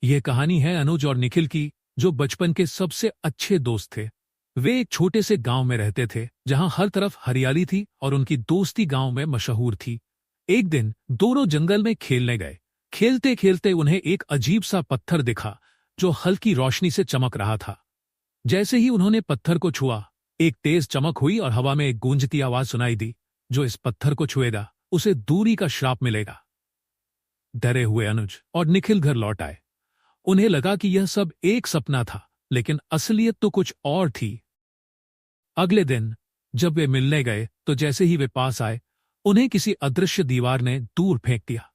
यह कहानी है अनुज और निखिल की, जो बचपन के सबसे अच्छे दोस्त थे। वे एक छोटे से गांव में रहते थे जहां हर तरफ हरियाली थी और उनकी दोस्ती गांव में मशहूर थी। एक दिन दोनों जंगल में खेलने गए। खेलते खेलते उन्हें एक अजीब सा पत्थर दिखा जो हल्की रोशनी से चमक रहा था। जैसे ही उन्होंने पत्थर को छुआ, एक तेज चमक हुई और हवा में एक गूंजती आवाज सुनाई दी, जो इस पत्थर को छुएगा उसे दूरी का श्राप मिलेगा। डरे हुए अनुज और निखिल घर लौट आए। उन्हें लगा कि यह सब एक सपना था, लेकिन असलियत तो कुछ और थी। अगले दिन जब वे मिलने गए तो जैसे ही वे पास आए, उन्हें किसी अदृश्य दीवार ने दूर फेंक दिया।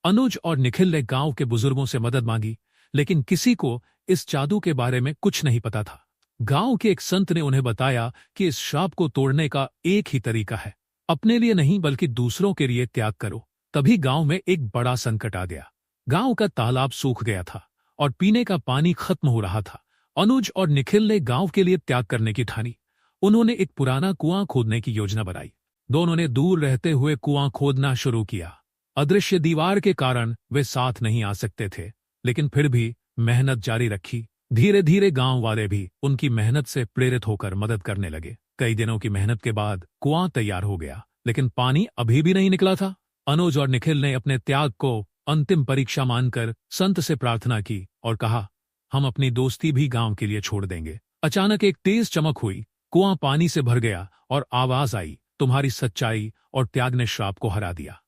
अनुज और निखिल ने गांव के बुजुर्गों से मदद मांगी, लेकिन किसी को इस जादू के बारे में कुछ नहीं पता था। गांव के एक संत ने उन्हें बताया कि इस श्राप को तोड़ने का एक ही तरीका है, अपने लिए नहीं बल्कि दूसरों के लिए त्याग करो। तभी गांव में एक बड़ा संकट आ गया। गांव का तालाब सूख गया था और पीने का पानी खत्म हो रहा था। अनुज और निखिल ने गांव के लिए त्याग करने की ठानी। उन्होंने एक पुराना कुआं खोदने की योजना बनाई। दोनों ने दूर रहते हुए कुआं खोदना शुरू किया। अदृश्य दीवार के कारण वे साथ नहीं आ सकते थे, लेकिन फिर भी मेहनत जारी रखी। धीरे धीरे गांव वाले भी उनकी मेहनत से प्रेरित होकर मदद करने लगे। कई दिनों की मेहनत के बाद कुआं तैयार हो गया, लेकिन पानी अभी भी नहीं निकला था। अनुज और निखिल ने अपने त्याग को अंतिम परीक्षा मानकर संत से प्रार्थना की और कहा, हम अपनी दोस्ती भी गांव के लिए छोड़ देंगे। अचानक एक तेज चमक हुई, कुआं पानी से भर गया और आवाज आई, तुम्हारी सच्चाई और त्याग ने श्राप को हरा दिया।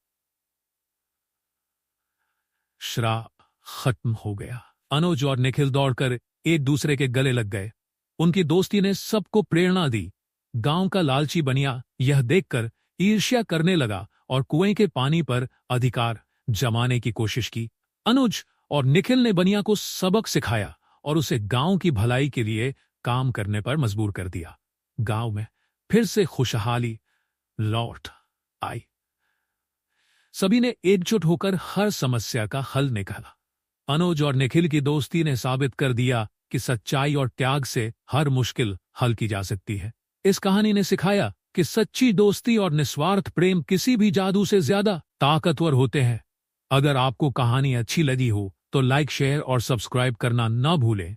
श्राप खत्म हो गया। अनुज और निखिल दौड़कर एक दूसरे के गले लग गए। उनकी दोस्ती ने सबको प्रेरणा दी। गांव का लालची बनिया यह देखकर ईर्ष्या करने लगा और कुएं के पानी पर अधिकार जमाने की कोशिश की। अनुज और निखिल ने बनिया को सबक सिखाया और उसे गांव की भलाई के लिए काम करने पर मजबूर कर दिया। गांव में फिर से खुशहाली लौट आई। सभी ने एकजुट होकर हर समस्या का हल निकाला। अनुज और निखिल की दोस्ती ने साबित कर दिया कि सच्चाई और त्याग से हर मुश्किल हल की जा सकती है। इस कहानी ने सिखाया कि सच्ची दोस्ती और निस्वार्थ प्रेम किसी भी जादू से ज्यादा ताकतवर होते हैं। अगर आपको कहानी अच्छी लगी हो तो लाइक, शेयर और सब्सक्राइब करना न भूलें।